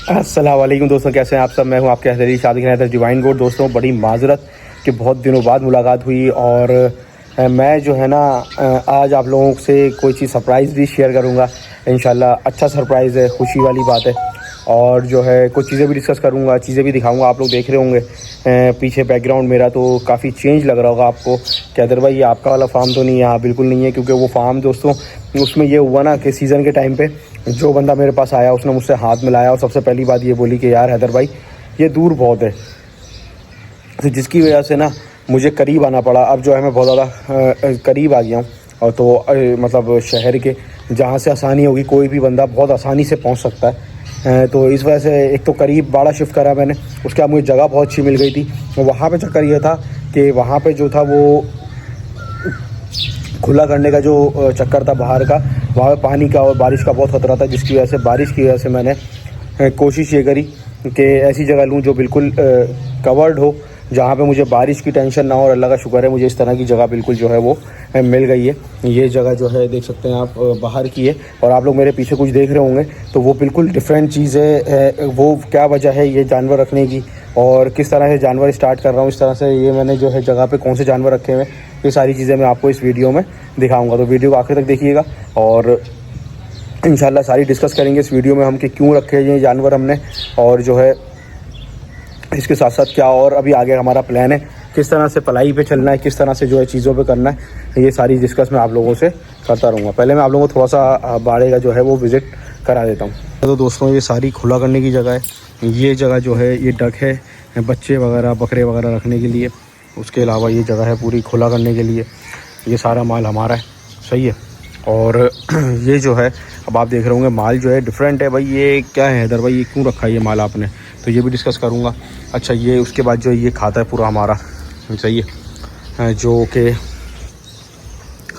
अस्सलाम वालेकुम दोस्तों, कैसे हैं आप सब। मैं हूं आपके हज़री शादी के हैदर डिवाइन गोड। दोस्तों बड़ी माजरत कि बहुत दिनों बाद मुलाकात हुई और मैं जो है ना आज आप लोगों से कोई चीज़ सरप्राइज़ भी शेयर करूंगा इंशाल्लाह। अच्छा सरप्राइज़ है, खुशी वाली बात है और जो है कुछ चीज़ें भी डिस्कस करूंगा, चीज़ें भी दिखाऊंगा। आप लोग देख रहे होंगे पीछे बैकग्राउंड मेरा तो काफ़ी चेंज लग रहा होगा आपको कि अदर भाई ये आपका वाला फार्म तो नहीं है। हाँ बिल्कुल नहीं है, क्योंकि वो फार्म दोस्तों उसमें ये हुआ ना कि सीज़न के टाइम पे जो बंदा मेरे पास आया उसने मुझसे हाथ मिलाया और सबसे पहली बात ये बोली कि यार हैदर भाई ये दूर बहुत है, तो जिसकी वजह से ना मुझे करीब आना पड़ा। अब जो है मैं बहुत ज़्यादा करीब आ गया हूँ और तो मतलब शहर के जहाँ से आसानी होगी, कोई भी बंदा बहुत आसानी से पहुँच सकता है। तो इस वजह से एक तो करीब बाड़ा शिफ्ट करा मैंने, उसके बाद मुझे जगह बहुत अच्छी मिल गई थी। वहाँ पे चक्कर ये था कि वहाँ पे जो था वो खुला करने का जो चक्कर था बाहर का, वहाँ पे पानी का और बारिश का बहुत ख़तरा था, जिसकी वजह से बारिश की वजह से मैंने कोशिश ये करी कि ऐसी जगह लूँ जो बिल्कुल कवर्ड हो, जहाँ पे मुझे बारिश की टेंशन ना हो। और अल्लाह का शुक्र है मुझे इस तरह की जगह बिल्कुल जो है वो मिल गई है। ये जगह जो है देख सकते हैं आप बाहर की है और आप लोग मेरे पीछे कुछ देख रहे होंगे तो वो बिल्कुल डिफरेंट चीज़ है। वो क्या वजह है ये जानवर रखने की और किस तरह से जानवर स्टार्ट कर रहा हूँ, इस तरह से ये मैंने जो है जगह पे कौन से जानवर रखे हुए, ये सारी चीज़ें मैं आपको इस वीडियो में दिखाऊँगा। तो वीडियो को आखिर तक देखिएगा और इंशाल्लाह सारी डिस्कस करेंगे इस वीडियो में हम कि क्यों रखे ये जानवर हमने, और जो है इसके साथ साथ क्या और अभी आगे हमारा प्लान है, किस तरह से पलाई पे चलना है, किस तरह से जो है चीज़ों पे करना है, ये सारी डिस्कस मैं आप लोगों से करता रहूँगा। पहले मैं आप लोगों को थोड़ा सा बाड़े का जो है वो विज़िट करा देता हूँ। तो दोस्तों ये सारी खुला करने की जगह है। ये जगह जो है ये डक है बच्चे वगैरह बकरे वगैरह रखने के लिए। उसके अलावा ये जगह है पूरी खुला करने के लिए। ये सारा माल हमारा है, सही है। और ये जो है अब आप देख रहे होंगे माल जो है डिफरेंट है। भाई ये क्या है हैदर भाई, ये क्यों रखा है ये माल आपने, तो ये भी डिस्कस करूँगा। अच्छा ये उसके बाद जो ये खाता है पूरा हमारा, सही है, जो कि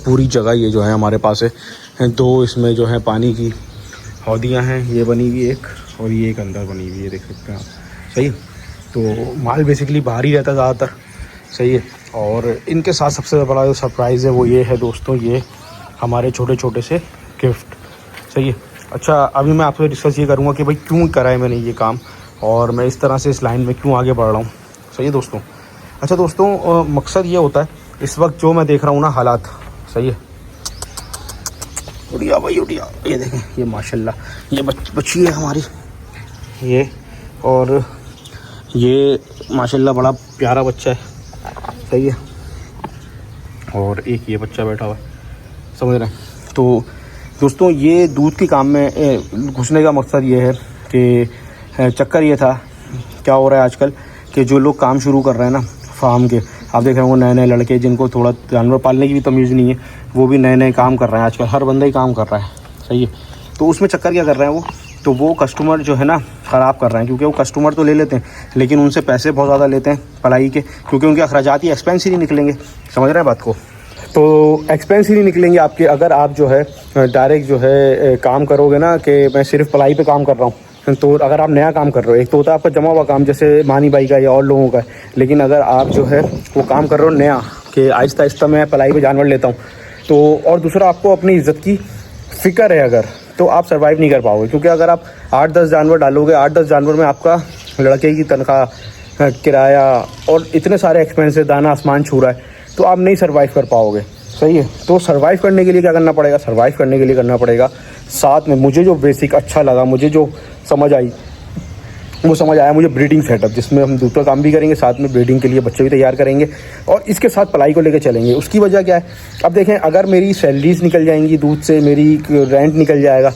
पूरी जगह ये जो है हमारे पास है। दो इसमें जो है पानी की हौदियाँ हैं, ये बनी हुई एक और ये एक अंदर बनी हुई है, देख सकते हैं आप, सही है। तो माल बेसिकली बाहर ही रहता है ज़्यादातर, सही है। और इनके साथ सबसे बड़ा जो सरप्राइज़ है वो ये है दोस्तों, ये हमारे छोटे छोटे से गिफ्ट, सही है। अच्छा अभी मैं आपसे डिस्कस ये करूँगा कि भाई क्यों करा है मैंने ये काम और मैं इस तरह से इस लाइन में क्यों आगे बढ़ रहा हूँ, सही है दोस्तों। अच्छा दोस्तों मकसद ये होता है इस वक्त जो मैं देख रहा हूँ ना हालात, सही है। उड़िया भाई उड़िया, ये देखें ये माशाल्लाह ये बच्ची है हमारी ये, और ये माशाल्लाह बड़ा प्यारा बच्चा है, सही है। और एक ये बच्चा बैठा हुआ है, समझ रहे हैं। तो दोस्तों ये दूध के काम में घुसने का मकसद ये है कि चक्कर ये था, क्या हो रहा है आजकल कि जो लोग काम शुरू कर रहे हैं ना फार्म के, आप देख रहे होंगे नए नए लड़के जिनको थोड़ा जानवर पालने की भी तमीज़ नहीं है, वो भी नए नए काम कर रहे हैं। आजकल हर बंदा ही काम कर रहा है, सही है। तो उसमें चक्कर क्या कर रहे हैं वो कस्टमर जो है ना ख़राब कर रहे हैं, क्योंकि वो कस्टमर तो ले लेते हैं लेकिन उनसे पैसे बहुत ज़्यादा लेते हैं पलाई के, क्योंकि उनके अखराजात ही एक्सपेंस ही नहीं निकलेंगे, समझ रहे हैं बात को। तो एक्सपेंस ही नहीं निकलेंगे आपके अगर आप जो है डायरेक्ट जो है काम करोगे ना कि मैं सिर्फ पलाई पे काम कर रहा हूँ। तो अगर आप नया काम कर रहे हो, एक तो होता है आपका जमा हुआ काम जैसे मानी भाई का या और लोगों का, लेकिन अगर आप जो है वो काम कर रहे हो नया कि आहिस्ता आहिस्ता मैं पलाई पे जानवर लेता हूँ, तो और दूसरा आपको अपनी इज़्ज़त की फ़िक्र है अगर, तो आप सर्वाइव नहीं कर पाओगे। क्योंकि अगर आप 8-10 जानवर डालोगे, 8-10 जानवर में आपका लड़के की तनख्वाह, किराया और इतने सारे एक्सपेंसेस, दाना आसमान छू रहा है, तो आप नहीं सर्वाइव कर पाओगे, सही है। तो सर्वाइव करने के लिए क्या करना पड़ेगा, सर्वाइव करने के लिए करना पड़ेगा साथ में मुझे जो बेसिक अच्छा लगा, मुझे जो समझ आई वो समझ आया मुझे ब्रीडिंग सेटअप, जिसमें हम दूसरा काम भी करेंगे, साथ में ब्रीडिंग के लिए बच्चे भी तैयार करेंगे और इसके साथ पलाई को लेकर चलेंगे। उसकी वजह क्या है, अब देखें अगर मेरी सैलरीज निकल जाएंगी दूध से, मेरी रेंट निकल जाएगा,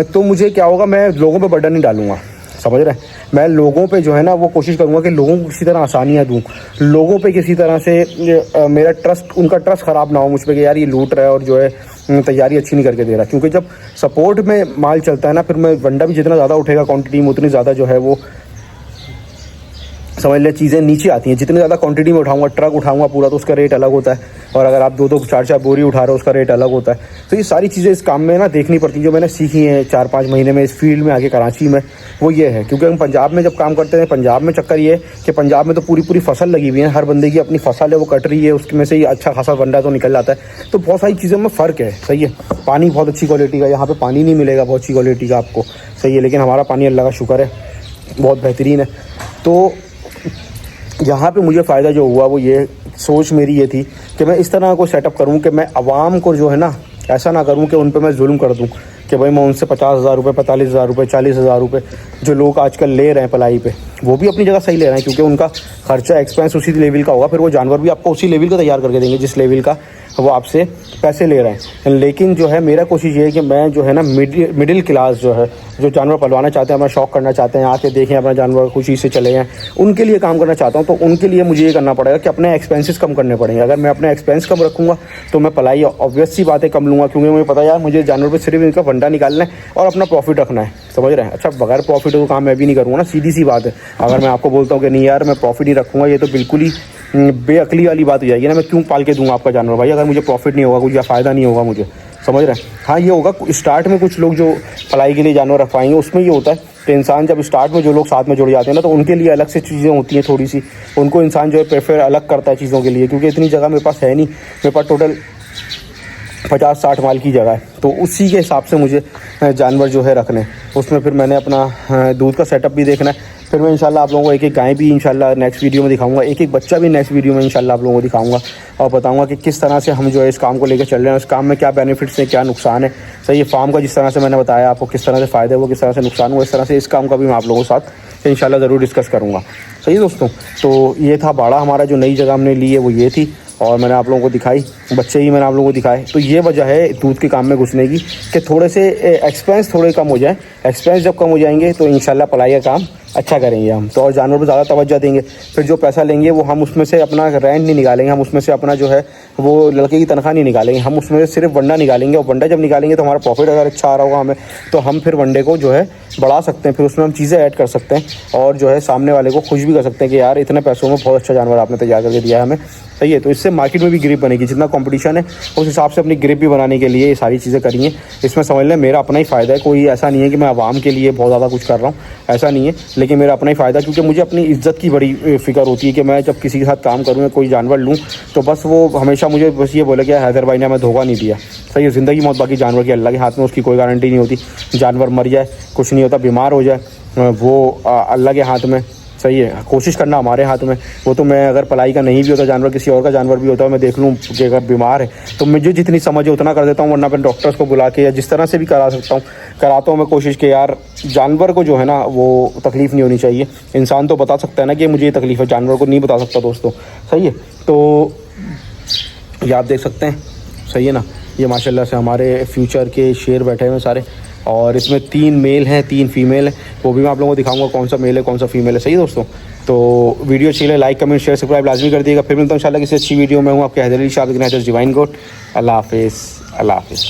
तो मुझे क्या होगा, मैं लोगों पे बर्डन नहीं डालूंगा, समझ रहे हैं। मैं लोगों पे जो है ना वो कोशिश करूँगा कि लोगों को किसी तरह आसानियाँ दूँ, लोगों पे किसी तरह से मेरा ट्रस्ट, उनका ट्रस्ट ख़राब ना हो मुझ पर कि यार ये लूट रहा है और जो है तैयारी अच्छी नहीं करके दे रहा। क्योंकि जब सपोर्ट में माल चलता है ना, फिर मैं वंडा भी जितना ज़्यादा उठेगा क्वांटिटी में उतनी ज़्यादा जो है वो समझ लें चीज़ें नीचे आती हैं। जितनी ज़्यादा क्वांटिटी में उठाऊंगा, ट्रक उठाऊंगा पूरा, तो उसका रेट अलग होता है, और अगर आप 2-2 4-4 बोरी उठा रहे हो उसका रेट अलग होता है। तो ये सारी चीज़ें इस काम में ना देखनी पड़ती हैं, जो मैंने सीखी हैं 4-5 महीने में इस फील्ड में आके कराची में, वो ये है। क्योंकि हम पंजाब में जब काम करते हैं, पंजाब में चक्कर ये है कि पंजाब में तो पूरी फसल लगी हुई है, हर बंदे की अपनी फसल है, वो कट रही है, उसमें से ही अच्छा खासा वंडा तो निकल जाता है। तो बहुत सारी चीज़ों में फ़र्क है, सही है। पानी बहुत अच्छी क्वालिटी का, यहाँ पर पानी नहीं मिलेगा बहुत अच्छी क्वालिटी का आपको, सही है, लेकिन हमारा पानी अल्लाह का शुक्र है बहुत बेहतरीन है। तो यहाँ पे मुझे फ़ायदा जो हुआ वो ये सोच मेरी ये थी कि मैं इस तरह को सेटअप करूँ कि मैं आवाम को जो है ना ऐसा ना करूँ कि उन पे मैं जुल्म कर दूँ कि भाई मैं उनसे 50,000 रुपये, 45,000 रुपये, 40,000 रुपये जो लोग आजकल ले रहे हैं पलाई पे, वो भी अपनी जगह सही ले रहे हैं क्योंकि उनका खर्चा एक्सपेंस उसी लेवल का होगा। फिर वो जानवर भी आपको उसी लेवल का तैयार करके देंगे जिस लेवल का वो आपसे पैसे ले रहे हैं। लेकिन जो है मेरा कोशिश ये है कि मैं जो है ना मिडिल क्लास जो है, जो जानवर पलवाना चाहते हैं, अपना शौक़ करना चाहते हैं, आके देखें अपना जानवर खुशी से चले हैं, उनके लिए काम करना चाहता हूँ। तो उनके लिए मुझे ये करना पड़ेगा कि अपने एक्सपेंसेस कम करने पड़ेंगे। अगर मैं अपने एक्सपेंस कम रखूँगा तो मैं पलाई ऑब्वियस सी बातें कम लूँगा क्योंकि मुझे पता है यार मुझे जानवर पर सिर्फ इनका फंडा निकालना है और अपना प्रॉफिट रखना है, समझ रहे हैं। अच्छा, बगैर प्रॉफिट तो काम मैं भी नहीं करूँगा ना, सीधी सी बात है। अगर मैं आपको बोलता हूँ कि नहीं यार मैं प्रॉफिट नहीं रखूँगा, ये तो बिल्कुल ही बेअक्ली वाली बात हो जाएगी ना। मैं क्यों पाल के दूंगा आपका जानवर भाई अगर मुझे प्रॉफिट नहीं होगा, कुछ या फ़ायदा नहीं होगा मुझे, समझ रहे हैं। हाँ, ये होगा स्टार्ट में कुछ लोग जो पलाई के लिए जानवर रखवाएंगे उसमें ये होता है कि इंसान जब स्टार्ट में जो लोग साथ में जुड़ जाते हैं ना तो उनके लिए अलग से चीज़ें होती हैं थोड़ी सी, उनको इंसान जो है प्रेफर अलग करता है चीज़ों के लिए, क्योंकि इतनी जगह मेरे पास है नहीं, मेरे पास टोटल 50-60 माल की जगह है। तो उसी के हिसाब से मुझे जानवर जो है रखने, उसमें फिर मैंने अपना दूध का सेटअप भी देखना है। फिर मैं इंशाल्लाह आप लोगों को एक गाय भी इंशाल्लाह नेक्स्ट वीडियो में दिखाऊंगा, एक बच्चा भी नेक्स्ट वीडियो में इंशाल्लाह आप लोगों को दिखाऊंगा और बताऊंगा कि किस तरह से हम जो है इस काम को लेकर चल रहे हैं, इस काम में क्या बेनिफिट्स हैं, क्या नुकसान है। सही है, फार्म का जिस तरह से मैंने बताया आपको किस तरह से फ़ायदा हुआ, किस तरह से नुकसान हुआ, इस तरह से इस काम का भी मैं आप लोगों के साथ इंशाल्लाह ज़रूर डिस्कस करूँगा। सही है दोस्तों, तो ये था बाड़ा हमारा, जो नई जगह हमने ली है वो ये थी और मैंने आप लोगों को दिखाई, बच्चे ही मैंने आप लोगों को दिखाए। तो ये वजह है दूध के काम में घुसने की कि थोड़े से एक्सपेंस थोड़े कम हो जाए। एक्सपेंस जब कम हो जाएंगे तो इंशाल्लाह पलाई का काम अच्छा करेंगे हम तो, और जानवर पर ज़्यादा तवज्जो देंगे। फिर जो पैसा लेंगे वो हम उसमें से अपना रेंट नहीं निकालेंगे, हम उसमें से अपना जो है वो लड़के की तनख्वाह नहीं निकालेंगे, हम उसमें से सिर्फ वंडा निकालेंगे। और वंडा जब निकालेंगे तो हमारा प्रॉफिट अगर अच्छा आ रहा होगा हमें, तो हम फिर वंडे को जो है बढ़ा सकते हैं, फिर उसमें हम चीज़ें ऐड कर सकते हैं और जो है सामने वाले को खुश भी कर सकते हैं कि यार इतने पैसों में बहुत अच्छा जानवर आपने तैयार करके दिया है हमें। सही है, तो इससे मार्केट में भी ग्रिप बनेगी। जितना कंपटीशन है उस हिसाब से अपनी ग्रिप भी बनाने के लिए ये सारी चीज़ें करिए। इसमें समझ लें मेरा अपना ही फ़ायदा है, कोई ऐसा नहीं है कि मैं आवाम के लिए बहुत ज़्यादा कुछ कर रहा हूँ, ऐसा नहीं है। लेकिन मेरा अपना ही फ़ायदा, क्योंकि मुझे अपनी इज्जत की बड़ी फ़िक्र होती है कि मैं जब किसी के साथ काम करूँ या कोई जानवर लूँ तो बस वो हमेशा मुझे बस ये बोले कि हैदर भाई ने हमें धोखा नहीं दिया। सही है, ज़िंदगी मौत बाकी जानवर की अल्लाह के हाथ में, उसकी कोई गारंटी नहीं होती। जानवर मर जाए कुछ नहीं होता, बीमार हो जाए वो अल्लाह के हाथ में। सही है, कोशिश करना हमारे हाथ में। वो तो मैं अगर पलाई का नहीं भी होता जानवर, किसी और का जानवर भी होता है, मैं देख लूँ कि अगर बीमार है तो मुझे जितनी समझ है उतना कर देता हूँ, वरना मैं डॉक्टर्स को बुला के या जिस तरह से भी करा सकता हूँ कराता हूँ मैं कोशिश कि यार जानवर को जो है ना वो तकलीफ़ नहीं होनी चाहिए। इंसान तो बता सकता है ना कि मुझे ये तकलीफ़ है, जानवर को नहीं बता सकता दोस्तों। सही है, तो ये आप देख सकते हैं। सही है ना, ये माशाल्लाह से हमारे फ्यूचर के शेर बैठे हुए हैं सारे, और इसमें 3 मेल हैं 3 फीमेल हैं, वो भी मैं आप लोगों को दिखाऊंगा कौन सा मेल है कौन सा फीमेल है। सही दोस्तों, तो वीडियो अच्छी लगे लाइक कमेंट शेयर सब्सक्राइब लाजमी कर दिएगा। फिर मिलता हूँ इंशाल्लाह किसी अच्छी वीडियो में। हूँ आपके हैदर अली शाह, डिवाइन गोट। अल्लाह हाफिज़, अल्लाह हाफिज़।